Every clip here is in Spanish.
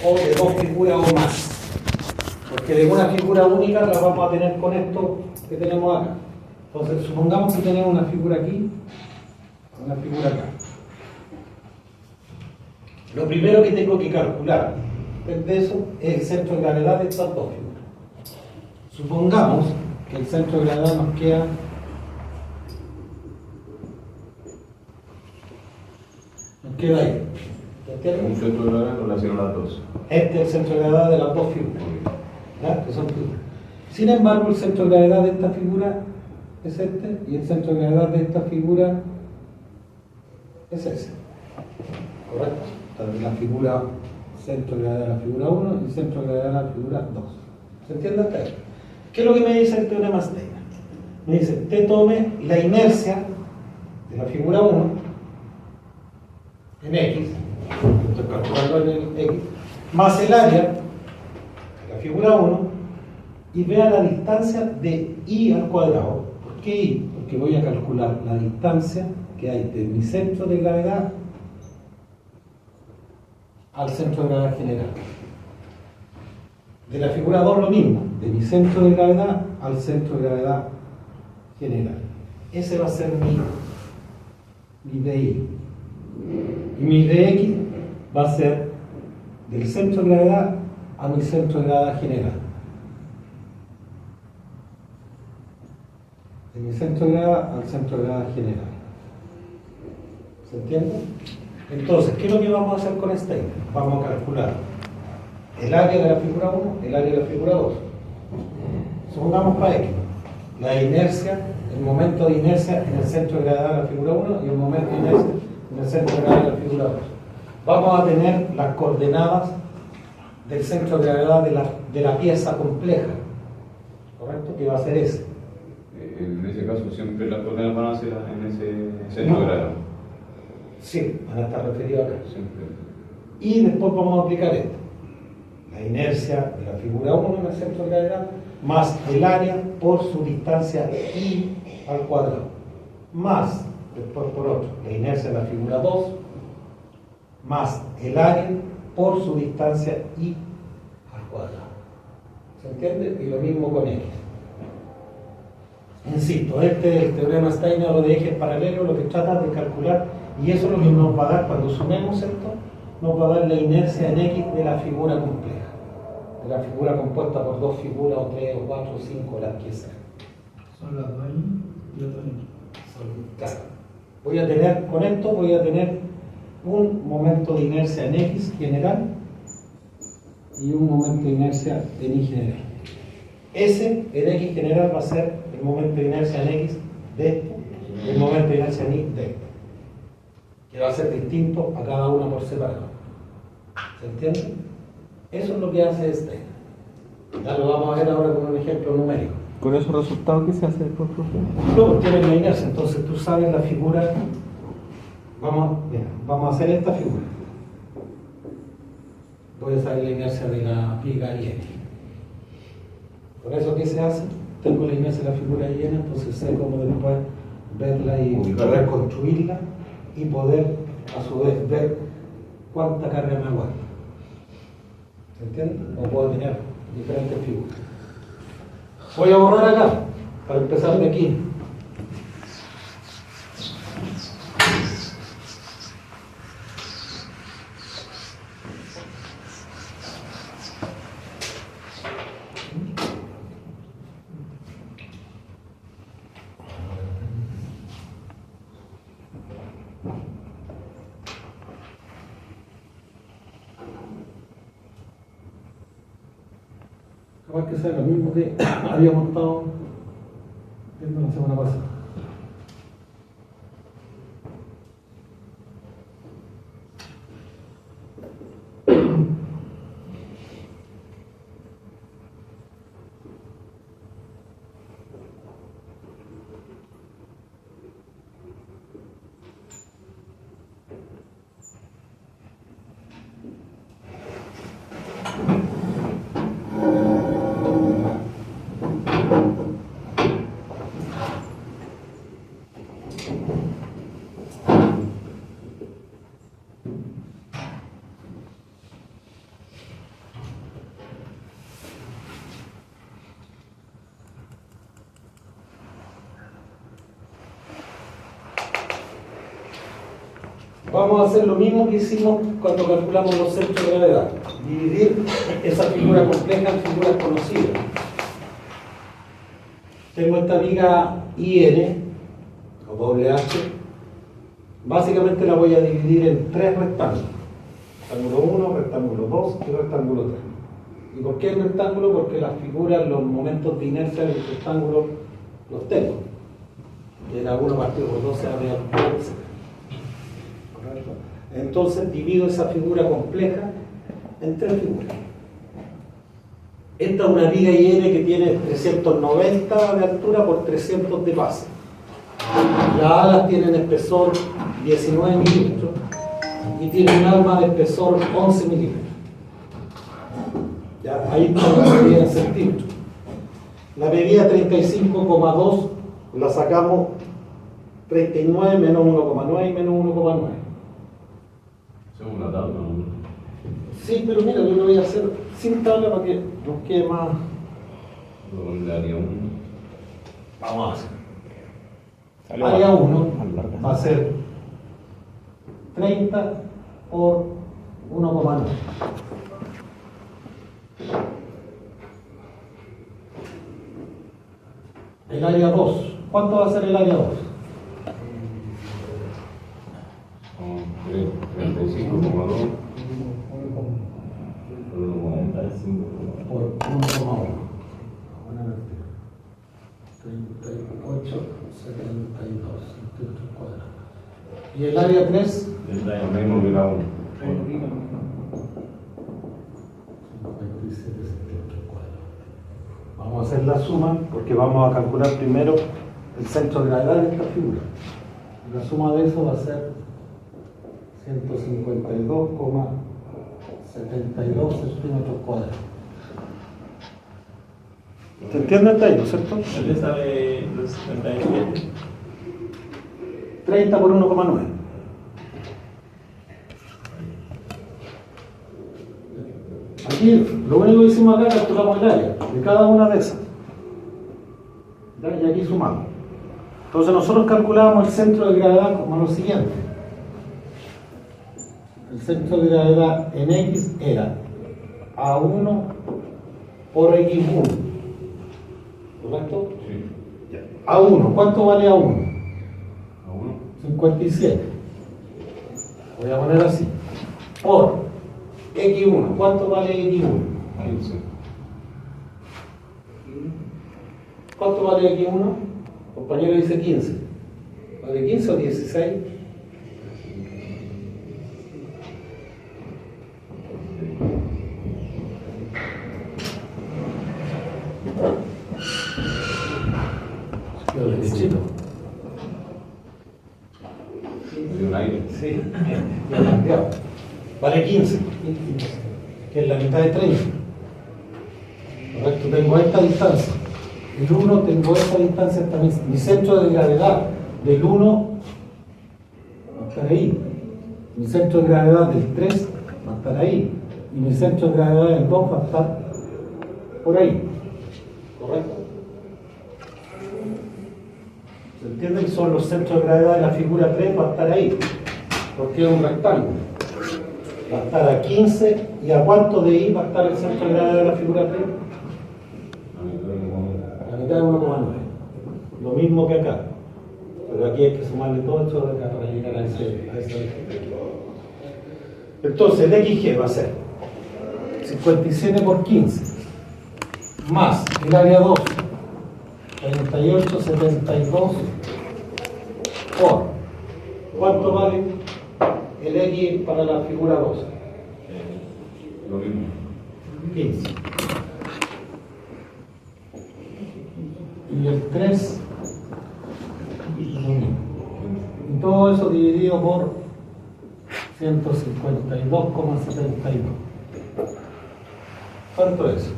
o de dos figuras o más. Porque de una figura única la vamos a tener con esto que tenemos acá. Entonces, supongamos que tenemos una figura aquí, una figura acá. Lo primero que tengo que calcular de eso es el centro de gravedad de estas dos figuras. Supongamos que el centro de gravedad nos queda ahí. Un centro de gravedad en relación a las dos. Este es el centro de gravedad de las dos figuras, ¿ya? Que son figuras. Sin embargo, el centro de gravedad de esta figura es este, y el centro de gravedad de esta figura es ese. ¿Correcto? Entonces, la figura, centro de gravedad de la figura 1 y centro de gravedad de la figura 2. ¿Se entiende hasta ahí? ¿Qué es lo que me dice el teorema Steiner? Me dice, te tome la inercia de la figura 1 en X, estoy calculando en el X, más el área de la figura 1 y vea la distancia de I al cuadrado. ¿Por qué I? Porque voy a calcular la distancia que hay de mi centro de gravedad al centro de gravedad general. De la figura 2 lo mismo, de mi centro de gravedad al centro de gravedad general. Ese va a ser mi DI. Y mi dx va a ser del centro de gravedad a mi centro de gravedad general. De mi centro de gravedad al centro de gravedad general. ¿Se entiende? Entonces, ¿qué es lo que vamos a hacer con Steiner? Vamos a calcular el área de la figura 1, el área de la figura 2. Supongamos para X, la inercia, el momento de inercia en el centro de gravedad de la figura 1 y el momento de inercia en el centro de gravedad de la figura 2. Vamos a tener las coordenadas del centro de gravedad de la pieza compleja, ¿correcto? Que va a ser ese. En ese caso, siempre las coordenadas van a ser en ese centro de gravedad. Sí, van a estar referidos acá. Siempre. Y después vamos a aplicar esto. La inercia de la figura 1 en el centro de gravedad, más el área por su distancia I al cuadrado, más, después por otro, la inercia de la figura 2, más el área por su distancia I al cuadrado. ¿Se entiende? Y lo mismo con X. Insisto, este es el teorema Steiner o de ejes paralelos, lo que trata de calcular, y eso es lo que nos va a dar, cuando sumemos esto, nos va a dar la inercia en X de la figura compleja, de la figura compuesta por dos figuras, o tres, o cuatro, o cinco, las que sean. Son las dos y las dos. Claro. Voy a tener, con esto voy a tener un momento de inercia en X general y un momento de inercia en Y general. Ese en X general va a ser el momento de inercia en X de esto, y el momento de inercia en Y de esto, que va a ser distinto a cada uno por separado. ¿Se entiende? Eso es lo que hace este. Ya lo vamos a ver ahora con un ejemplo numérico. ¿Con esos resultados qué se hace después, profe? Luego tienes la inercia, entonces tú sabes la figura. Vamos a hacer esta figura. Voy a saber la inercia de la viga y N. Por eso, ¿qué se hace? Tengo la inercia de la figura y N, entonces sé cómo después verla y poder construirla y poder, a su vez, ver cuánta carga me aguanta. ¿Se entiende? O puedo tener diferentes figuras. Voy a borrar acá, para empezar de aquí. Capaz que sea lo mismo que habíamos estado viendo la semana pasada. Vamos a hacer lo mismo que hicimos cuando calculamos los centros de gravedad. Dividir esa figura compleja en figuras conocidas. Tengo esta viga IN, o doble H. Básicamente la voy a dividir en tres rectángulos. Rectángulo 1, rectángulo 2 y rectángulo 3. ¿Y por qué el rectángulo? Porque las figuras, los momentos de inercia del rectángulo los tengo. Era 1 partido por 2 se abre al cubo, etc. ¿Correcto? Entonces divido esa figura compleja en tres figuras. Esta es una viga IN que tiene 390 de altura por 300 de base. Las alas tienen espesor 19 milímetros y tiene un alma de espesor 11 milímetros. Ya, ahí está la medida en centímetros. La medida 35,2 la sacamos 39 menos 1,9 y menos 1,9. Según una tabla, ¿no? Sí, pero mira, yo lo voy a hacer sin tabla para que nos quede más. Luego le haría un... Vamos a hacer. Área 1 va a ser 30 por 1,9. El área 2. ¿Cuánto va a ser el área 2? 35,2 por 1,1. 38, 72 centímetros cuadrados. ¿Y el área 3? lo mismo que la 1. 57 centímetros cuadrados. Vamos a hacer la suma porque vamos a calcular primero el centro de gravedad de esta figura. La suma de eso va a ser 152,72 centímetros cuadrados. ¿Se entiende el tallo, cierto? ¿Le sale los 77? 30 por 1,9. Aquí lo único que hicimos acá es calculamos el área de cada una de esas. ¿Ya? Y aquí sumamos. Entonces nosotros calculábamos el centro de gravedad como lo siguiente. El centro de gravedad en X era A1 por X1. ¿Correcto? Sí. A1, ¿cuánto vale A1? ¿A 1? 57. Voy a poner así. Por X1, ¿cuánto vale X1? 15. ¿Cuánto vale X1? El compañero dice 15. ¿Vale 15 o 16? Derechito. De un aire. Sí, bien cambiado. Vale 15, que es la mitad de 30. Correcto, tengo esta distancia. El 1 tengo esta distancia hasta mi centro de gravedad del 1 va a estar ahí. Mi centro de gravedad del 3 va a estar ahí. Y mi centro de gravedad del 2 va a estar por ahí. ¿Correcto? ¿Se entiende? Son los centros de gravedad de la figura 3, va a estar ahí. Porque es un rectángulo. Va a estar a 15. ¿Y a cuánto de I va a estar el centro de gravedad de la figura 3? La mitad de 1,9. Lo mismo que acá. Pero aquí hay que sumarle todo esto de acá para llegar a ese Entonces, el XG va a ser 57 por 15 más el área 2, 38,72 por ¿cuánto vale el X para la figura 2? Lo mismo. 15. Y el 3 lo mismo. Y todo eso dividido por 152,72. ¿Cuánto es?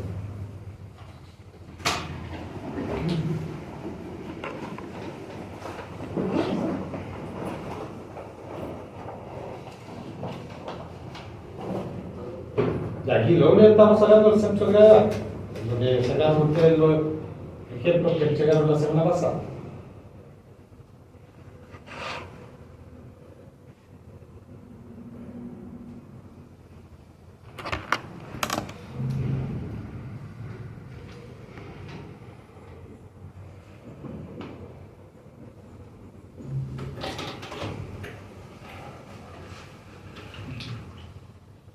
Y aquí lo único que estamos sacando es el centro de gravedad. Lo que sacaron ustedes los ejemplos que entregaron la semana pasada.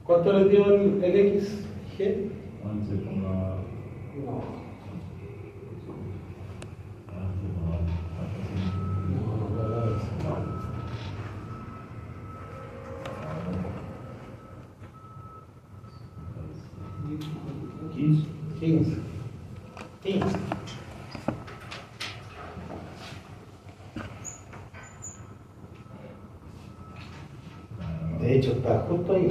¿Cuánto les dio el X, G? 11,4. No. No, 15. 15. 15. De hecho, está justo ahí.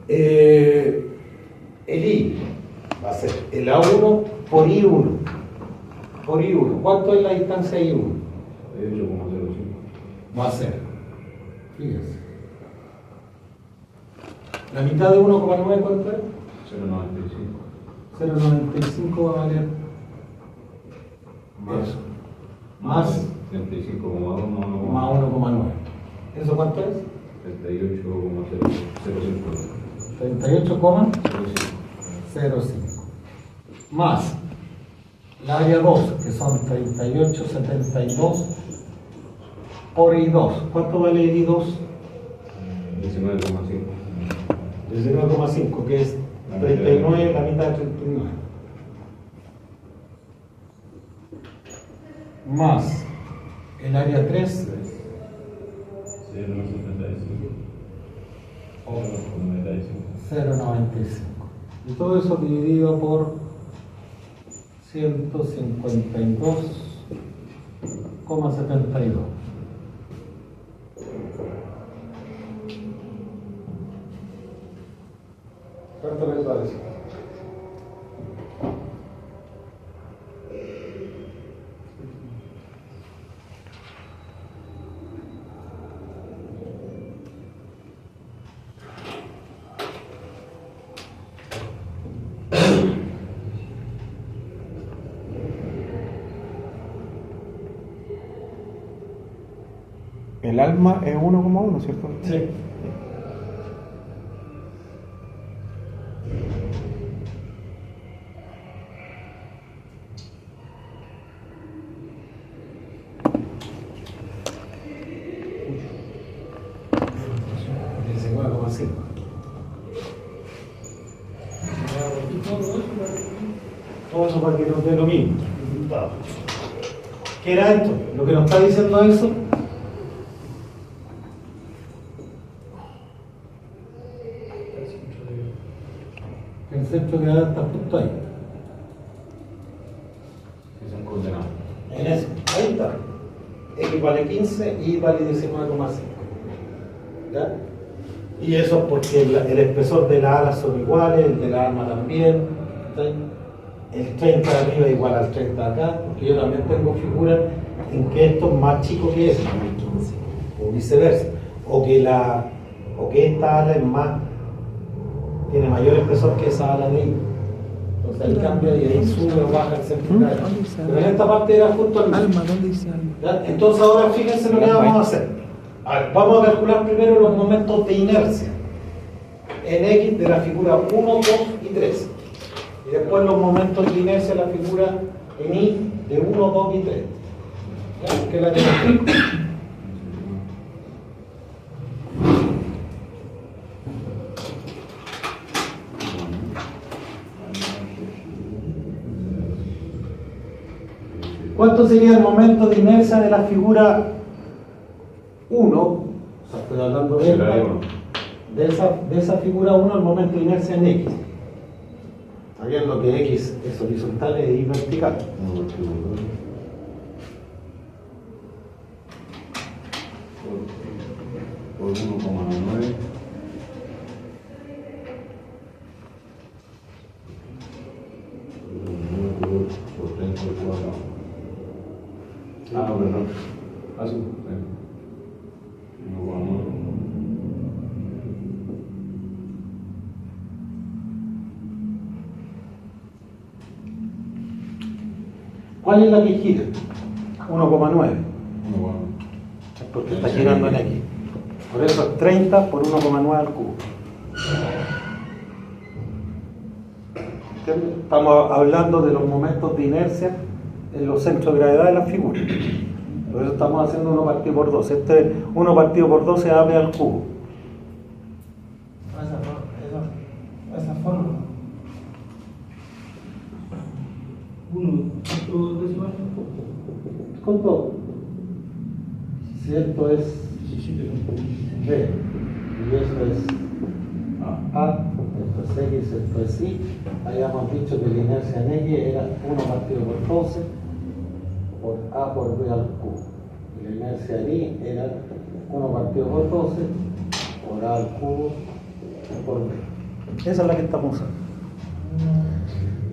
15. El I va a ser el A1 por I1. Por I1. ¿Cuánto es la distancia I1? 8,05. Va a ser, fíjense, la mitad de 1,9, ¿cuánto es? 0,95. 0,95 va a valer eso, más 35,2 más 1,9. ¿Eso cuánto es? 38,05. 38,05. Más la área 2, que son 38,72 por I2. ¿Cuánto vale el I2? 19,5. 19,5, que es 39, la mitad de 39. Más el área 3, 0,95. Y todo eso dividido por 152,72. ¿Cuánto les parece? El alma es 1,1, ¿cierto? Sí. Todo eso para que nos dé lo mismo. ¿Qué era esto? Lo que nos está diciendo eso. El centro de gravedad está justo ahí. Que son coordenadas. En eso. Ahí está. X vale 15 y vale 19,5. ¿Ya? Y eso es porque el espesor de las alas son iguales, el de la arma también. ¿Sí? El 30 de arriba es igual al 30 de acá, porque yo también tengo figuras en que esto es más chico que eso, o viceversa. O que esta ala es más, tiene mayor espesor que esa ala de ahí. Entonces ahí cambia y ahí sube o baja el centro de gravedad. Pero en esta parte era justo al mismo. ¿Dónde dice alma? ¿Ya? Entonces ahora fíjense lo que vamos a hacer. A ver, vamos a calcular primero los momentos de inercia en X de la figura 1, 2 y 3. Y después los momentos de inercia de la figura en Y de 1, 2 y 3. ¿Ya? ¿Qué la tenemos? ¿Cuánto sería el momento de inercia de la figura 1? O sea, estoy hablando de esa figura 1, el momento de inercia en X. Sabiendo que X es horizontal e Y vertical. Por 1,9. Por 34. Ah, no, perdón. Ah, sí. 1,9. ¿Cuál es la que gira? 1,9. Porque está girando en X. Por eso es 30 por 1,9 al cubo. Estamos hablando de los momentos de inercia en los centros de gravedad de las figuras. Por eso estamos haciendo 1 partido por 12. Este 1 partido por 12 abre al cubo. Esa forma. 1 punto decimal. Con todo. Si esto es B y esto es A, esto es X, esto es Y, habíamos dicho que la inercia en X era 1 partido por 12 por A por B al cubo. Y la inercia en Y era 1 partido por 12 por A al cubo por B. Esa es la que estamos usando.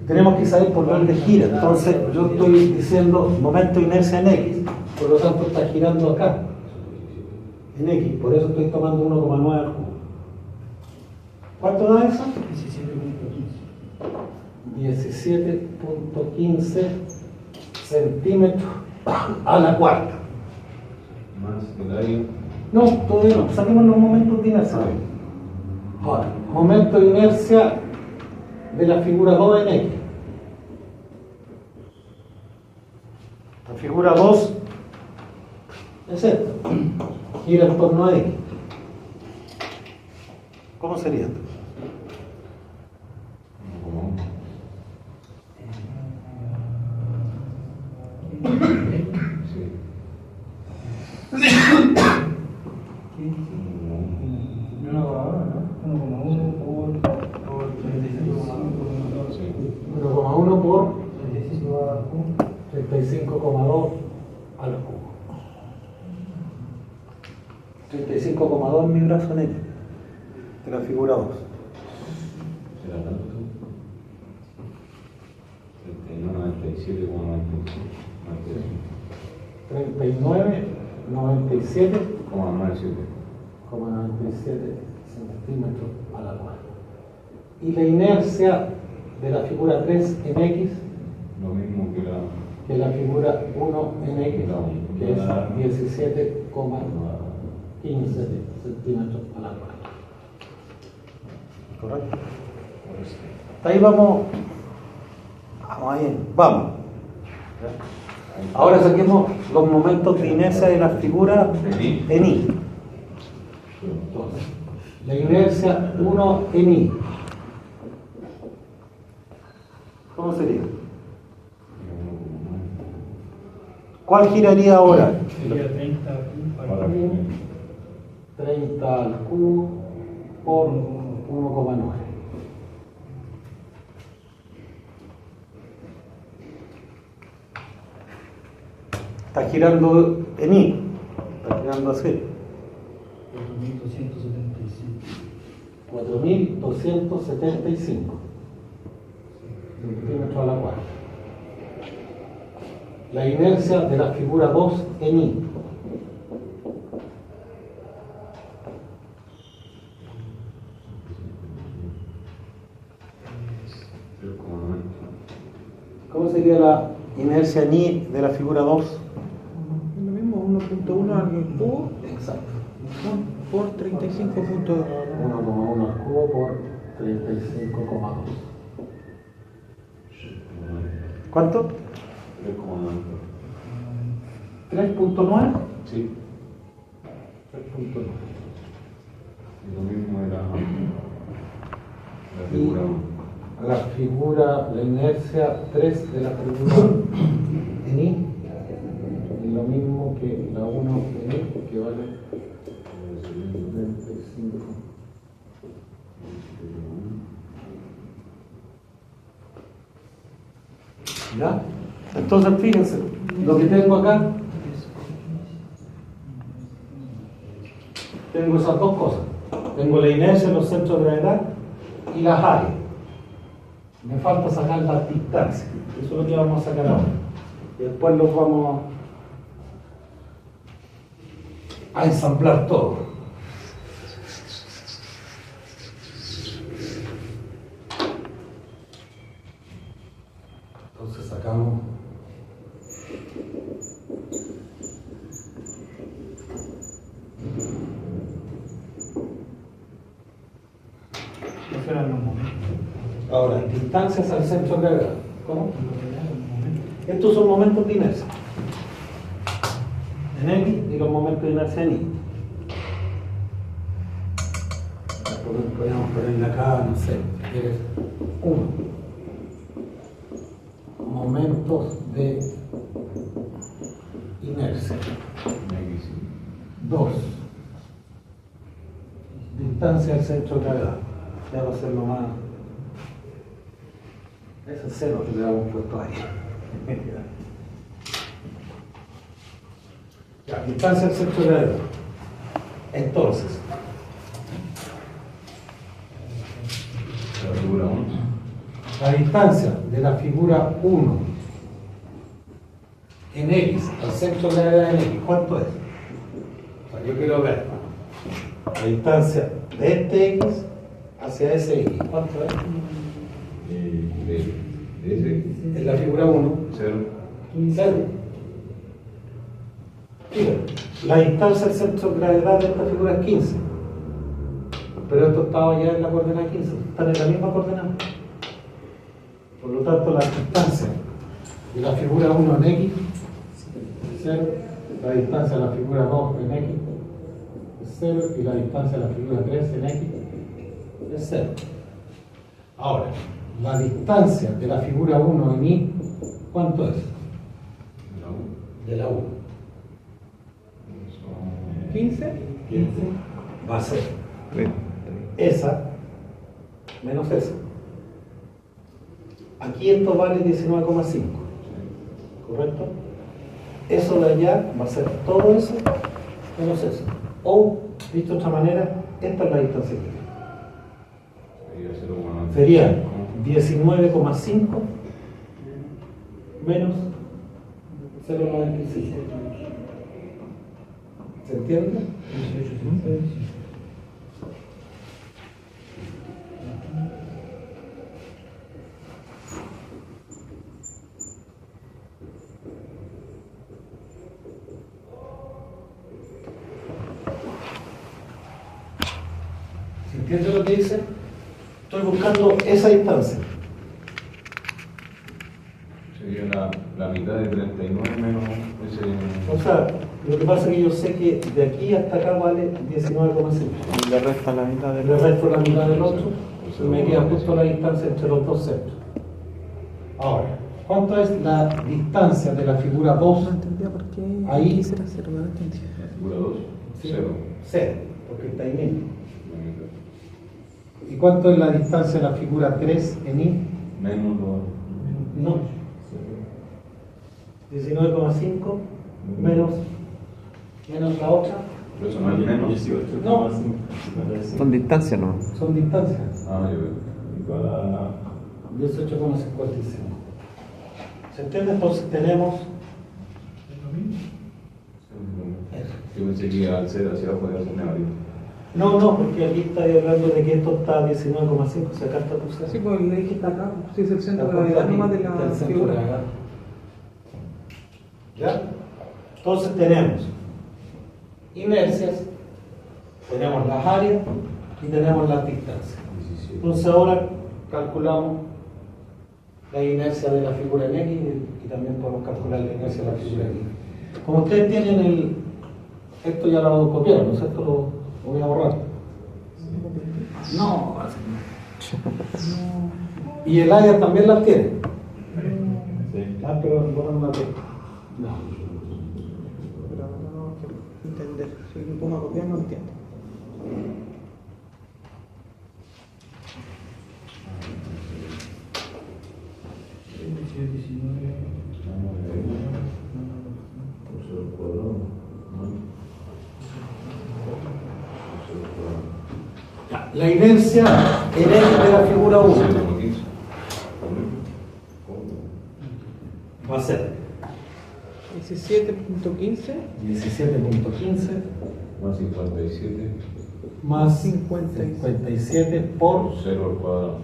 Tenemos que saber por dónde gira. Entonces yo estoy diciendo momento de inercia en X, por lo tanto está girando acá en X, por eso estoy tomando 1,9 al cubo. ¿Cuánto da eso? 17.15 centímetros a la cuarta. Más el área. No, todavía no. Saquemos los momentos de inercia. Ahora, momento de inercia de la figura 2 en X. La figura 2 es esta. Gira en torno a X. ¿Cómo sería esto? No, ahora, ¿no? 1,1 por 35,2. 1,1 por 35 35,2 al cubo. 35,2 en mi brazo en X. De la figura 2. ¿Será tanto? 39,97,95. 39,97,97 97. centímetros a la cuarta. Y la inercia de la figura 3 en X, Lo mismo que la. la figura 1 en X, que es 17,15 centímetros a la cuarta. ¿Correcto? Hasta ahí vamos. Vamos ahí, vamos. Ahora saquemos los momentos de inercia de las figuras en Y. Entonces, la inercia 1 en Y. ¿Cómo sería? ¿Cuál giraría ahora? Sería 30 al cubo. 30 al cubo por 1,9. Está girando en Y. Está girando así. 4.275 centímetros a la cuarta. La inercia de la figura 2 en Y. ¿Cómo sería la inercia en Y de la figura 2? Lo mismo, 1.1 al cubo Exacto. por 35.2. 1,1 al cubo por 35,2. ¿Cuánto? 3,9. Sí. 3,9. Y lo mismo era la Y figura. la figura, la inercia 3 de la figura en Y, es lo mismo que la 1 en Y, que vale 35. ¿Ya? Entonces fíjense, lo que tengo acá, tengo esas dos cosas. Tengo la inercia, los centros de gravedad y las áreas. Me falta sacar las distancias. Eso es lo que vamos a sacar ahora. Y después los vamos a ensamblar todo. Entonces sacamos Esos eran los momentos. ahora distancias al centro de gravedad. ¿Cómo? Estos son momentos de inercia. en X y los momentos de inercia en Y. Podríamos ponerle acá, no sé, si quieres, 1. Momentos de inercia. 2. Distancia del centro de gravedad. Ya va a ser lo más. Ese cero que le habíamos puesto ahí. Ya, distancia del centro de gravedad. Entonces, La figura 1. la distancia de la figura 1 en X al centro de gravedad en X, ¿cuánto es? O sea, yo quiero ver la distancia de este X hacia ese X, ¿cuánto es? De ese En la figura 1, 0. 0. Mira, la distancia del centro de gravedad de esta figura es 15. Pero esto estaba ya en la coordenada 15, están en la misma coordenada. Por lo tanto, la distancia de la figura 1 en X es 0, la distancia de la figura 2 en X es 0 y la distancia de la figura 3 en X es 0. Ahora, la distancia de la figura 1 en Y, ¿cuánto es? La 1. De la 1. 15. Va a ser 30. esa menos esa. Aquí esto vale 19,5. ¿Correcto? Eso de allá va a ser todo eso menos eso. O, dicho de otra manera, esta es la distancia que Sería 0,9. sería 19,5 menos 0,95. ¿Se entiende? ¿Se entiende lo que dice? Estoy buscando esa distancia. Sería la mitad de 39 menos ese. O sea, lo que pasa es que yo sé que de aquí hasta acá vale 19,5. Y le resta la mitad del Le resto la mitad del otro y me queda justo la distancia entre los dos centros. Ahora, ¿cuánto es la distancia de la figura 2? No entendía por qué Ahí. X era 0, no entendía. La figura 2. 0. 0, porque está ahí mismo. ¿Y cuánto es la distancia de la figura 3 en Y? Menos lo. No. 19,5 menos la otra. Pero eso no es menos. No. Son distancias, ¿no? Son distancias. Ah, yo veo. Igual a 18,55. ¿Se entiende? Entonces tenemos eso. Yo pensé que al ser hacia abajo podía ser negativo. No, porque aquí está hablando de que esto está a 19,5, si acá está tu Sí, centro. pues el eje está acá, si es el centro de Está gravedad aquí, nomás de está el la centro de figura. gravedad. ¿Ya? Entonces tenemos inercias, tenemos las áreas y tenemos las distancias. 17. Entonces ahora calculamos la inercia de la figura en X y también podemos calcular la inercia de la figura en Y. Como ustedes tienen esto ya lo copiaron, ¿no es cierto? Lo voy a borrar. No, y el área también las tiene. Ah, pero borran una T. No. Pero no quiero entender. Si me pongo a copiar, no entiendo. La inercia en X de la figura 1 va a ser 17.15 17,15 Más 57 más 57 57 por 0 al cuadrado.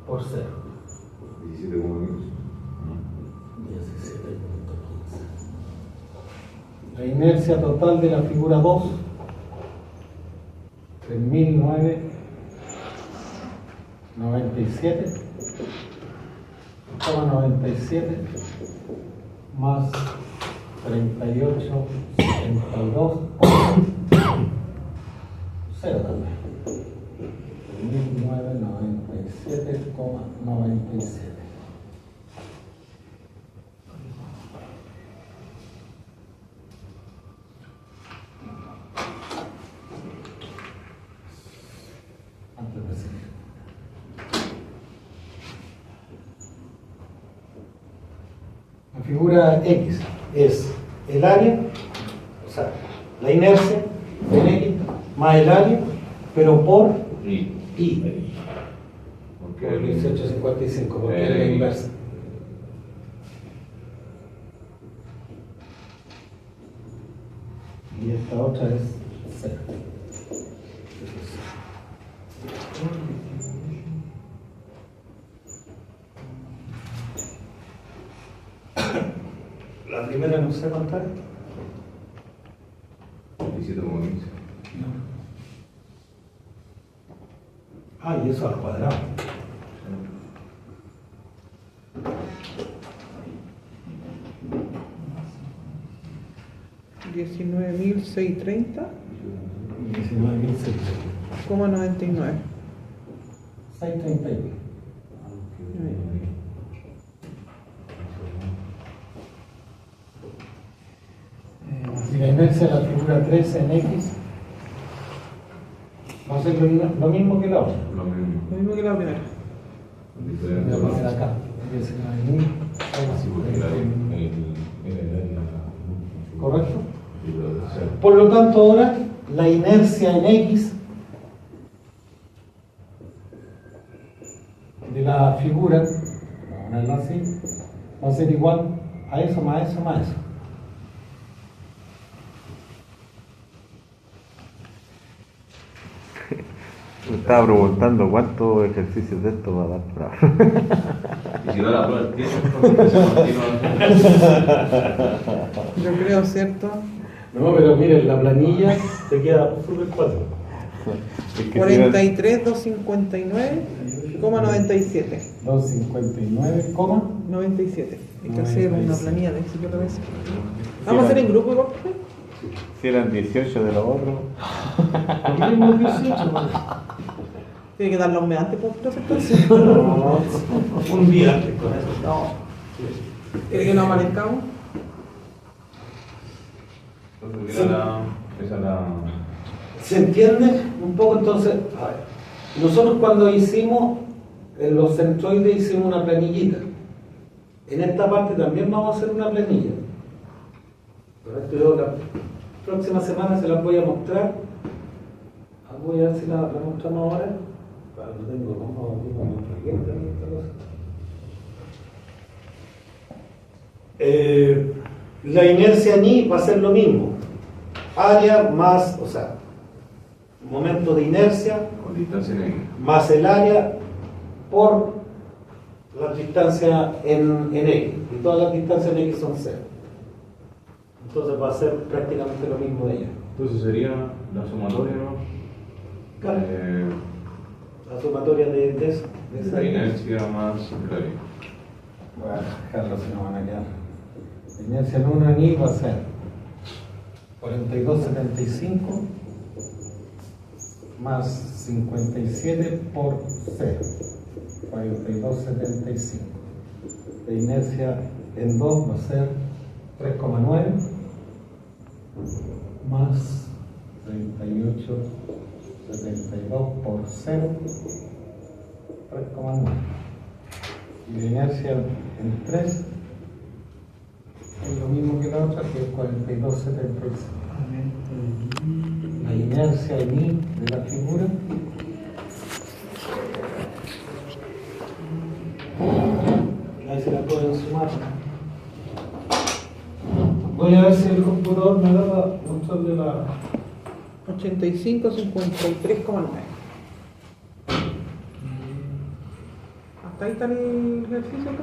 por 0. 17,15. 17,15. La inercia total de la figura 2, 3.997,97 más 38, 72, 0 también. 1997,97. Antes de seguir. La figura X es el área, o sea, la inercia en X más el área, pero por Y. I. Porque Por 1855, porque es la el- inversa. Y esta otra es 0. La primera no sé contar. 17,15. Ah, y eso al cuadrado. $19.630,99. 19.600. 631. Y la inercia de la figura 13 en X va a ser lo mismo que la otra. Lo mismo. Lo mismo que la primera. Con Voy diferencia. a poner acá. 19.631. Sí, porque el área. ¿Correcto? Y lo de cero. Por lo tanto, ahora la inercia en X de la figura, vamos a ponerla así, va a ser igual a eso, más eso, más eso. Me estaba preguntando cuántos ejercicios de esto va a dar para. Y si no la prueba el tiempo, entonces se continúa. Yo creo, ¿cierto? No, pero miren, la planilla te queda súper fácil. Es que si era- 43.259,97. 259, coma. 97. Hay que hacer una 97. planilla de eso, yo lo veo. Vamos a hacer en grupo igual. si eran 18 de los otros. Mismo 18, pues. Tiene que darle un mes antes, profe, entonces. No, un día antes con eso. No. ¿Quiere que nos amanezcamos? Entonces, esa es la. ¿Se entiende un poco? Entonces, a ver, nosotros cuando hicimos en los centroides hicimos una planillita. En esta parte también vamos a hacer una planilla. Pero esto yo la próxima semana se las voy a mostrar. Voy a ver si la mostramos ahora. Claro, no tengo como la inercia en I va a ser lo mismo. Área más, o sea, momento de inercia Con distancia en X. más el área por la distancia en X. Y todas las distancias en X son 0. Entonces va a ser prácticamente lo mismo de ella. Entonces sería la sumatoria, ¿no? Claro. La sumatoria de esa La inercia más el área. Voy a dejarlo si no van a quedar. La inercia en 1 en I va a ser 42,75 más 57 por 0. 42,75. La inercia en 2 va a ser 3,9 más 38,72 por 0. 3,9. Y la inercia en 3 es lo mismo que la otra, que es 42,75. La inercia en I de la figura ahí se la pueden sumar. Voy a ver si el computador me da la mostrarle la 85,53,9. Hasta ahí está el ejercicio, profe.